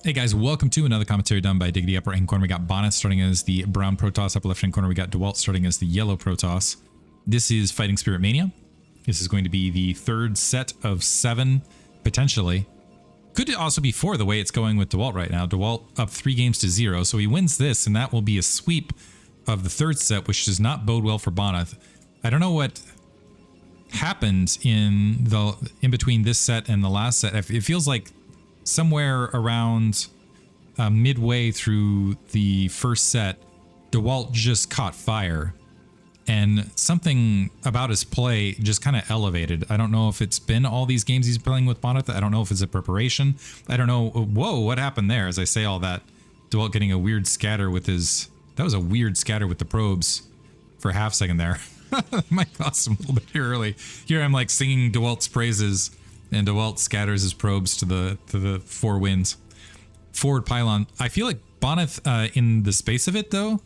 Hey guys, welcome to another commentary done by Diggity. Upper right hand corner, we got Bonyth starting as the brown Protoss. Upper left hand corner, we got Dewalt starting as the yellow Protoss. This is Fighting Spirit Mania. This is going to be the third set of 7, potentially. Could also be 4 the way it's going with Dewalt right now. Dewalt up 3 games to 0, so he wins this, and that will be a sweep of the third set, which does not bode well for Bonyth. I don't know what happened in between this set and the last set. It feels like somewhere around midway through the first set, Dewalt just caught fire, and something about his play just kind of elevated. I don't know if it's been all these games he's playing with Bonyth. I don't know if it's a preparation. I don't know. Whoa, what happened there? As I say all that, Dewalt getting a weird scatter with his... That was a weird scatter with the probes for a half second there. Might cost him a little bit here early. Here I'm like singing Dewalt's praises, and Dewalt scatters his probes to the 4 winds. Forward pylon. I feel like Bonyth, in the space of it though,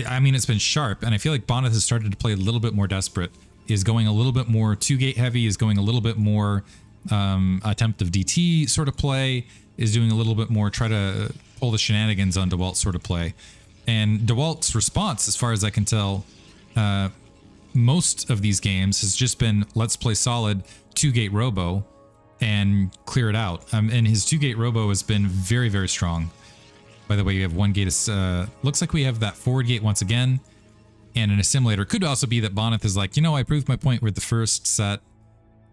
I mean, it's been sharp, and I feel like Bonyth has started to play a little bit more desperate. Is going a little bit more 2-gate heavy, is going a little bit more attempt of DT sort of play, is doing a little bit more try to pull the shenanigans on Dewalt sort of play. And Dewalt's response, as far as I can tell, most of these games has just been, let's play solid 2-gate robo and clear it out. And his 2-gate robo has been very, very strong. By the way, you have 1 gate. Looks like we have that forward gate once again, and an assimilator. Could also be that Bonyth is like, you know, I proved my point with the first set.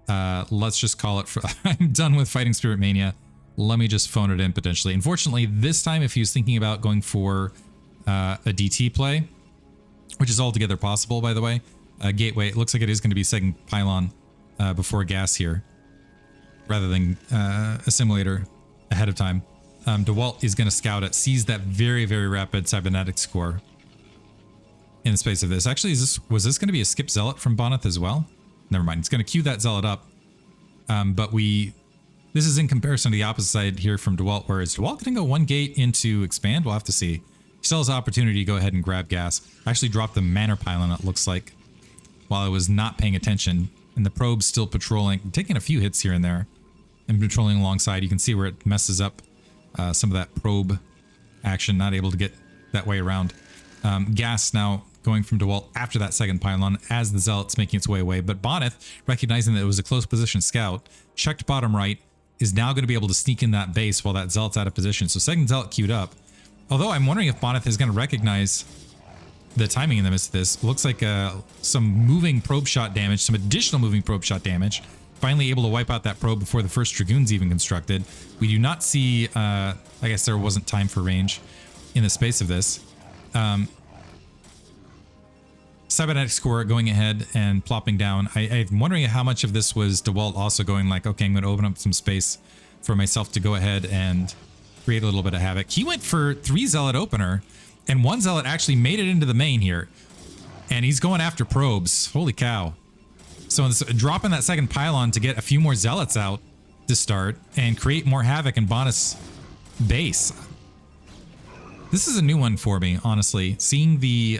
Let's just call it for... I'm done with Fighting Spirit Mania. Let me just phone it in potentially. Unfortunately, this time, if he was thinking about going for a DT play, which is altogether possible, by the way, gateway, it looks like it is going to be second pylon before gas here, rather than assimilator ahead of time. Dewalt is going to scout it, sees that very, very rapid cybernetic score in the space of this. Actually, was this going to be a skip zealot from Bonyth as well? Never mind. It's going to queue that zealot up. But this is in comparison to the opposite side here from Dewalt, where is Dewalt going to go 1 gate into expand? We'll have to see. He still has the opportunity to go ahead and grab gas. I actually dropped the manor pylon, it looks like, while I was not paying attention. And the probe's still patrolling, taking a few hits here and there, and patrolling alongside. You can see where it messes up some of that probe action, not able to get that way around. Gas now going from Dewalt after that second pylon as the zealot's making its way away. But Bonyth, recognizing that it was a close position scout, checked bottom right, is now going to be able to sneak in that base while that zealot's out of position. So second zealot queued up. Although I'm wondering if Bonyth is going to recognize the timing in the midst of this. Looks like some moving probe shot damage, some additional moving probe shot damage. Finally able to wipe out that probe before the first Dragoon's even constructed. We do not see, I guess there wasn't time for range in the space of this. Cybernetic score going ahead and plopping down. I'm wondering how much of this was Dewalt also going like, okay, I'm going to open up some space for myself to go ahead and create a little bit of havoc. He went for 3 zealot opener, and 1 zealot actually made it into the main here. And he's going after probes. Holy cow. So dropping that second pylon to get a few more zealots out to start and create more havoc in Bonyth's base. This is a new one for me, honestly. Seeing the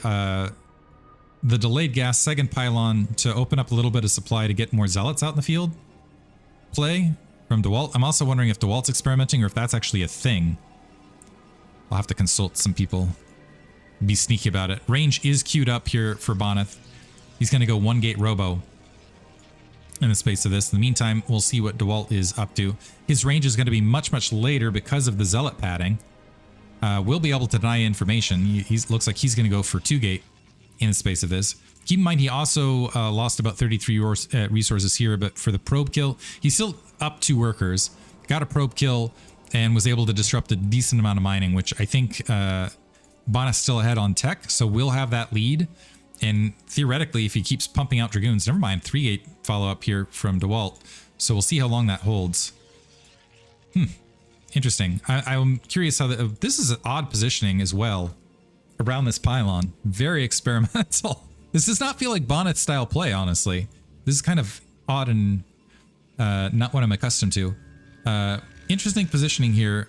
delayed gas second pylon to open up a little bit of supply to get more zealots out in the field play from Dewalt. I'm also wondering if Dewalt's experimenting or if that's actually a thing. I'll have to consult some people. Be sneaky about it. Range is queued up here for Bonyth. He's going to go 1 gate robo in the space of this. In the meantime, we'll see what Dewalt is up to. His range is going to be much, much later because of the zealot padding. We'll be able to deny information. He looks like he's going to go for 2 gate in the space of this. Keep in mind, he also lost about 33 resources here, but for the probe kill, he's still up 2 workers, got a probe kill, and was able to disrupt a decent amount of mining, which I think Bonyth's still ahead on tech, so we'll have that lead. And theoretically, if he keeps pumping out Dragoons, never mind, 3-gate follow-up here from Dewalt. So we'll see how long that holds. Interesting. I'm curious how... this is an odd positioning as well around this pylon. Very experimental. This does not feel like Bonyth style play, honestly. This is kind of odd and not what I'm accustomed to. Interesting positioning here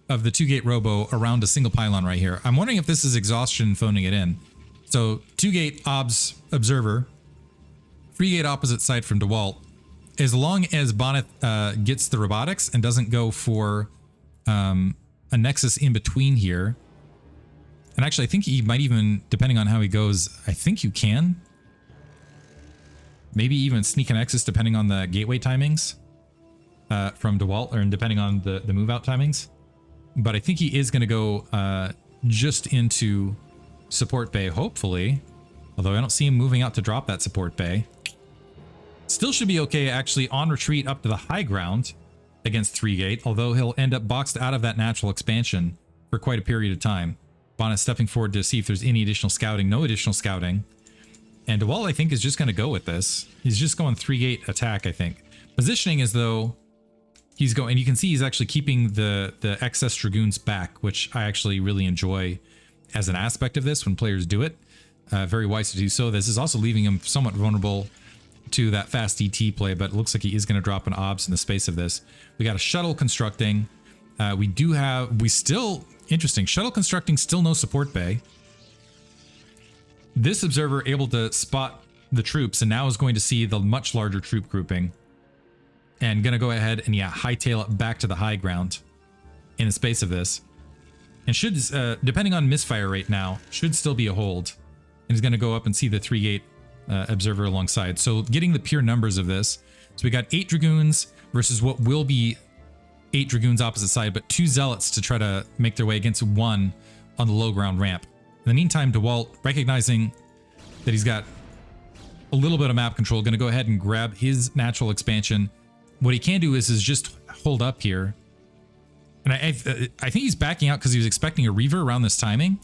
of the 2-gate robo around a single pylon right here. I'm wondering if this is exhaustion phoning it in. So 2-gate obs observer, 3-gate opposite side from Dewalt. As long as Bonyth gets the robotics and doesn't go for a Nexus in between here. And actually, I think he might even, depending on how he goes, I think you can. Maybe even sneak a Nexus depending on the gateway timings from Dewalt, or depending on the move out timings. But I think he is going to go just into support bay, hopefully. Although I don't see him moving out to drop that support bay. Still should be okay, actually, on retreat up to the high ground against 3-gate, although he'll end up boxed out of that natural expansion for quite a period of time. Bonyth stepping forward to see if there's any additional scouting. No additional scouting. And Dewalt, I think, is just going to go with this. He's just going 3-gate attack, I think. Positioning as though he's going... And you can see he's actually keeping the excess Dragoons back, which I actually really enjoy as an aspect of this when players do it. Very wise to do so. This is also leaving him somewhat vulnerable to that fast ET play, but it looks like he is going to drop an OBS in the space of this. We got a shuttle constructing. Interesting, shuttle constructing, still no support bay. This observer able to spot the troops and now is going to see the much larger troop grouping. And going to go ahead and, yeah, hightail it back to the high ground in the space of this. And should, depending on misfire rate now, should still be a hold. And he's going to go up and see the 3-gate observer alongside. So getting the pure numbers of this. So we got 8 Dragoons versus what will be 8 Dragoons opposite side, but 2 Zealots to try to make their way against 1 on the low ground ramp. In the meantime, Dewalt, recognizing that he's got a little bit of map control, going to go ahead and grab his natural expansion. What he can do is just hold up here. And I think he's backing out because he was expecting a Reaver around this timing.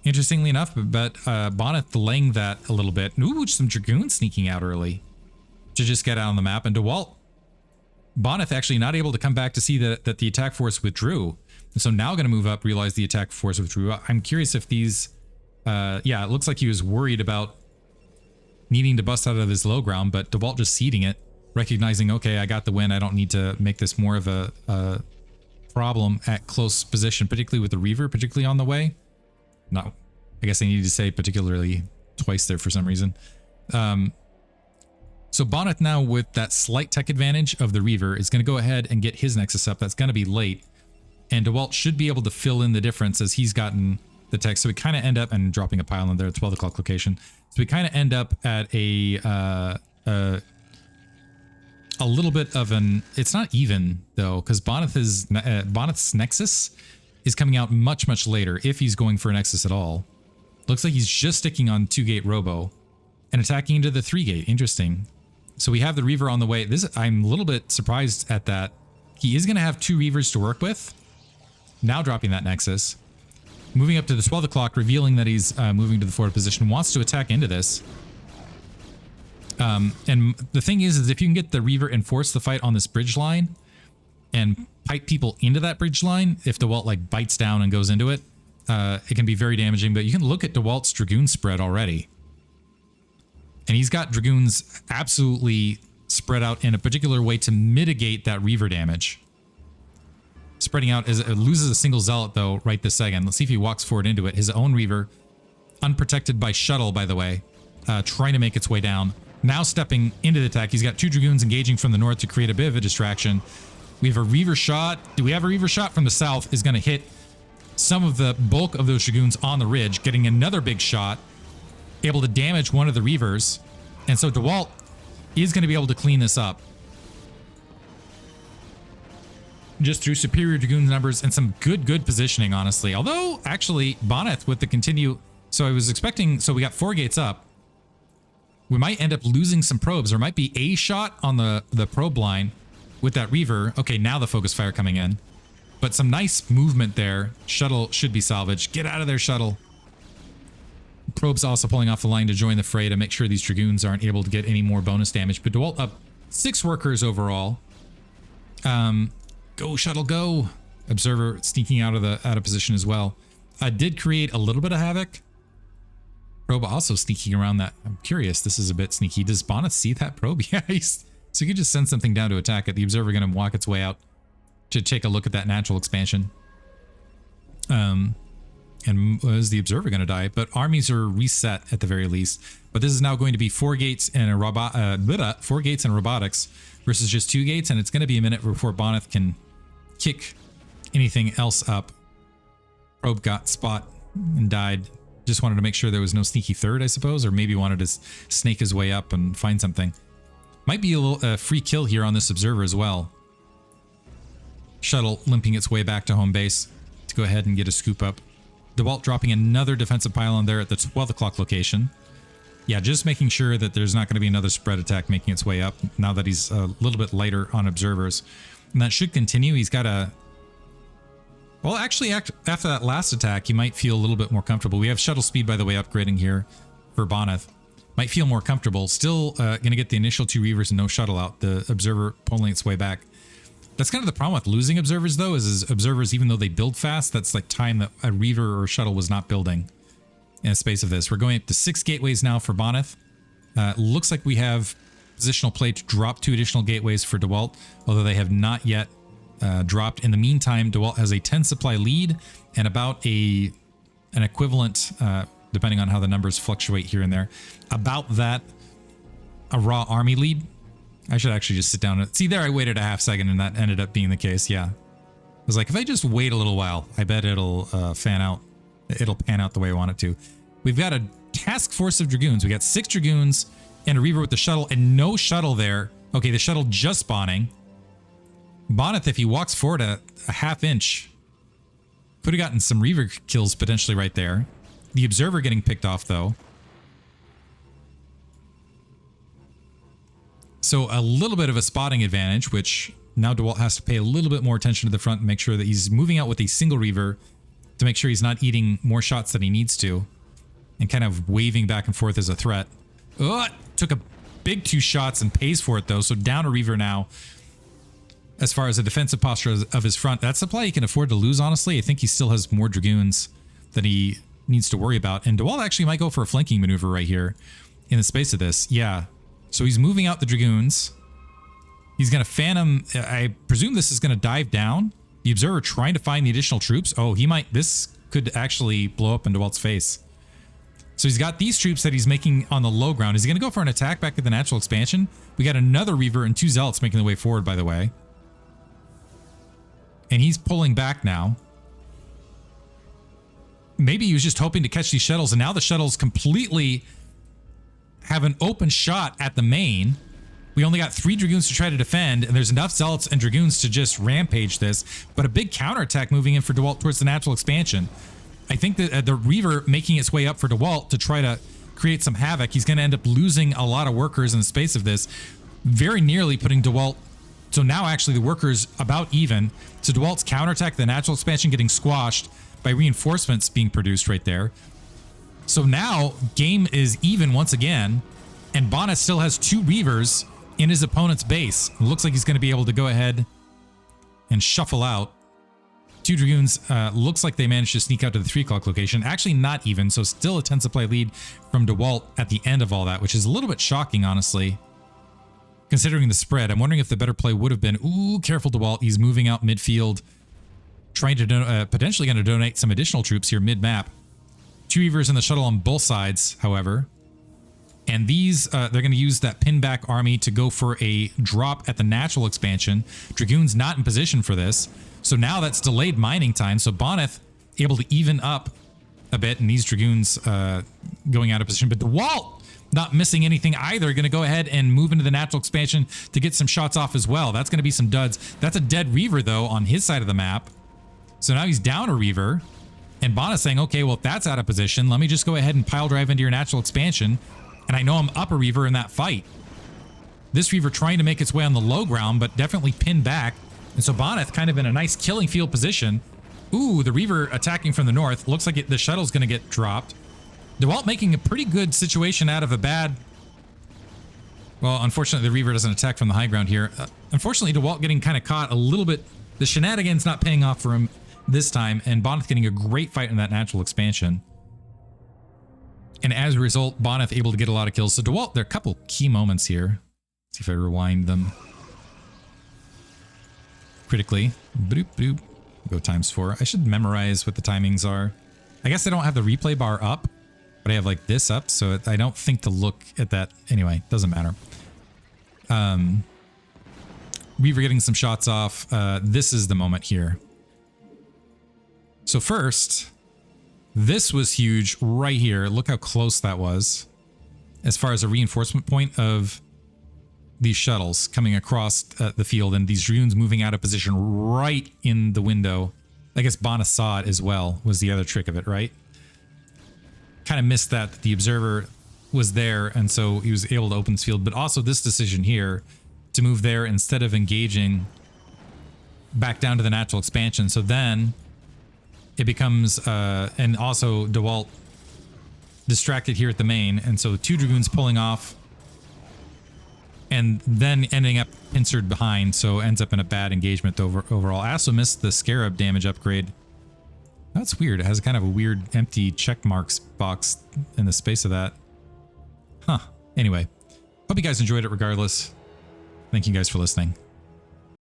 Interestingly enough, but Bonyth delaying that a little bit. Ooh, some Dragoons sneaking out early to just get out on the map. And Dewalt, Bonyth actually not able to come back to see that the attack force withdrew. So now going to move up, realize the attack force withdrew. I'm curious if these... yeah, it looks like he was worried about needing to bust out of his low ground, but Dewalt just seeding it, recognizing, okay, I got the win. I don't need to make this more of a problem at close position, particularly with the Reaver, particularly on the way. No, I guess I needed to say particularly twice there for some reason. So Bonyth now with that slight tech advantage of the Reaver is going to go ahead and get his Nexus up. That's going to be late. And Dewalt should be able to fill in the difference as he's gotten the tech. So we kind of end up, and dropping a pylon there at 12 o'clock location. So we kind of end up at a little bit of an, it's not even though, because Bonyth's Nexus is coming out much, much later if he's going for a Nexus at all. Looks like he's just sticking on 2-gate Robo and attacking into the 3-gate. Interesting. So we have the Reaver on the way. I'm a little bit surprised at that. He is going to have 2 Reavers to work with. Now dropping that Nexus. Moving up to the 12 o'clock, revealing that he's moving to the forward position. Wants to attack into this. And the thing is if you can get the Reaver and force the fight on this bridge line and pipe people into that bridge line, if Dewalt like bites down and goes into it, it can be very damaging. But you can look at Dewalt's Dragoon spread already. And he's got Dragoons absolutely spread out in a particular way to mitigate that Reaver damage. Spreading out as it loses a single Zealot though right this second. Let's see if he walks forward into it. His own Reaver, unprotected by shuttle, by the way, trying to make its way down. Now stepping into the attack. He's got 2 Dragoons engaging from the north to create a bit of a distraction. We have a Reaver shot. Do we have a Reaver shot from the south? Is going to hit some of the bulk of those Dragoons on the ridge, getting another big shot, able to damage one of the Reavers. And so Dewalt is going to be able to clean this up just through superior Dragoon numbers and some good positioning, honestly. Although, actually, Bonyth with the continue... So I was expecting... So we got 4 gates up. We might end up losing some probes. There might be a shot on the probe line with that Reaver. Okay, now the focus fire coming in. But some nice movement there. Shuttle should be salvaged. Get out of there, shuttle. Probe's also pulling off the line to join the fray to make sure these Dragoons aren't able to get any more bonus damage. But Dewalt up 6 workers overall. Go, shuttle, go. Observer sneaking out of position as well. Did create a little bit of havoc. Probe also sneaking around that. I'm curious. This is a bit sneaky. Does Bonyth see that probe? Yeah, so you could just send something down to attack it. The observer going to walk its way out to take a look at that natural expansion. And is the observer going to die? But armies are reset at the very least. But this is now going to be 4 gates and a 4 gates and robotics versus just 2 gates, and it's going to be a minute before Bonyth can kick anything else up. Probe got spot and died. Just wanted to make sure there was no sneaky third, I suppose, or maybe wanted to snake his way up and find something. Might be a little free kill here on this observer as well. Shuttle limping its way back to home base to go ahead and get a scoop up. Dewalt dropping another defensive pylon there at the 12 o'clock location. Yeah, just making sure that there's not going to be another spread attack making its way up now that he's a little bit lighter on observers. And that should continue. He's got a... Well, actually, after that last attack, he might feel a little bit more comfortable. We have shuttle speed, by the way, upgrading here for Bonyth. Might feel more comfortable. Still going to get the initial 2 Reavers and no shuttle out. The observer pulling its way back. That's kind of the problem with losing observers, though, is observers, even though they build fast, that's like time that a Reaver or a shuttle was not building in a space of this. We're going up to 6 gateways now for Bonyth. Looks like we have positional play to drop 2 additional gateways for Dewalt, although they have not yet dropped. In the meantime, Dewalt has a 10 supply lead and about an equivalent, depending on how the numbers fluctuate here and there, about that, a raw army lead. I should actually just sit down and see there. I waited a half second and that ended up being the case. Yeah. I was like, if I just wait a little while, I bet it'll fan out. It'll pan out the way I want it to. We've got a task force of Dragoons. We got 6 Dragoons and a Reaver with the shuttle and no shuttle there. Okay, the shuttle just spawning. Bonyth, if he walks forward a half inch, could have gotten some Reaver kills potentially right there. The observer getting picked off though. So a little bit of a spotting advantage, which now Dewalt has to pay a little bit more attention to the front and make sure that he's moving out with a single Reaver to make sure he's not eating more shots than he needs to and kind of waving back and forth as a threat. Oh, took a big 2 shots and pays for it though. So down a Reaver now as far as the defensive posture of his front. That supply he can afford to lose, honestly. I think he still has more Dragoons than he needs to worry about. And Dewalt actually might go for a flanking maneuver right here in the space of this. Yeah. So he's moving out the Dragoons. He's going to Phantom. I presume this is going to dive down. The observer trying to find the additional troops. Oh, he might. This could actually blow up in Dewalt's face. So he's got these troops that he's making on the low ground. Is he going to go for an attack back at the natural expansion? We got another Reaver and 2 Zealots making their way forward, by the way. And he's pulling back now. Maybe he was just hoping to catch these shuttles, and now the shuttles completely have an open shot at the main. We only got 3 Dragoons to try to defend, and there's enough Zealots and Dragoons to just rampage this, but a big counterattack moving in for Dewalt towards the natural expansion. I think that the Reaver making its way up for Dewalt to try to create some havoc. He's going to end up losing a lot of workers in the space of this, very nearly putting Dewalt. So now actually the workers about even. So Dewalt's counterattack, the natural expansion getting squashed by reinforcements being produced right there. So now game is even once again, and Bonyth still has 2 Reavers in his opponent's base. It looks like he's going to be able to go ahead and shuffle out. 2 Dragoons, looks like they managed to sneak out to the 3 o'clock location. Actually not even, so still a 10 supply lead from Dewalt at the end of all that, which is a little bit shocking, honestly, considering the spread. I'm wondering if the better play would have been, ooh, careful Dewalt, he's moving out midfield, trying to, potentially going to donate some additional troops here mid-map. 2 Reavers in the shuttle on both sides, however. And these, they're going to use that pinback army to go for a drop at the natural expansion. Dragoon's not in position for this. So now that's delayed mining time. So Bonyth able to even up a bit, and these Dragoons going out of position. But Dewalt not missing anything either. Going to go ahead and move into the natural expansion to get some shots off as well. That's going to be some duds. That's a dead Reaver, though, on his side of the map. So now he's down a Reaver. And Bonyth saying, okay, well, if that's out of position, let me just go ahead and pile drive into your natural expansion. And I know I'm up a Reaver in that fight. This Reaver trying to make its way on the low ground, but definitely pinned back. And so Bonyth kind of in a nice killing field position. Ooh, the Reaver attacking from the north. Looks like the shuttle's going to get dropped. Dewalt making a pretty good situation out of a bad... Well, unfortunately, the Reaver doesn't attack from the high ground here. Unfortunately, Dewalt getting kind of caught a little bit. The shenanigans not paying off for him this time, and Bonyth getting a great fight in that natural expansion. And as a result, Bonyth able to get a lot of kills. So Dewalt, there are a couple key moments here. Let's see if I rewind them. Critically. Boop, boop. Go ×4. I should memorize what the timings are. I guess I don't have the replay bar up, but I have like this up, so I don't think to look at that. Anyway, doesn't matter. Reaver getting some shots off. This is the moment here. So first, this was huge right here. Look how close that was as far as a reinforcement point of these shuttles coming across the field and these Dragoons moving out of position right in the window. I guess Bonyth saw it as well, was the other trick of it, right? Kind of missed that the observer was there, and so he was able to open this field. But also this decision here to move there instead of engaging back down to the natural expansion. So then it becomes, and also Dewalt distracted here at the main, and so 2 Dragoons pulling off and then ending up pincered behind, so ends up in a bad engagement overall. I also missed the Scarab damage upgrade. That's weird. It has kind of a weird empty check marks box in the space of that. Huh. Anyway, hope you guys enjoyed it regardless. Thank you guys for listening.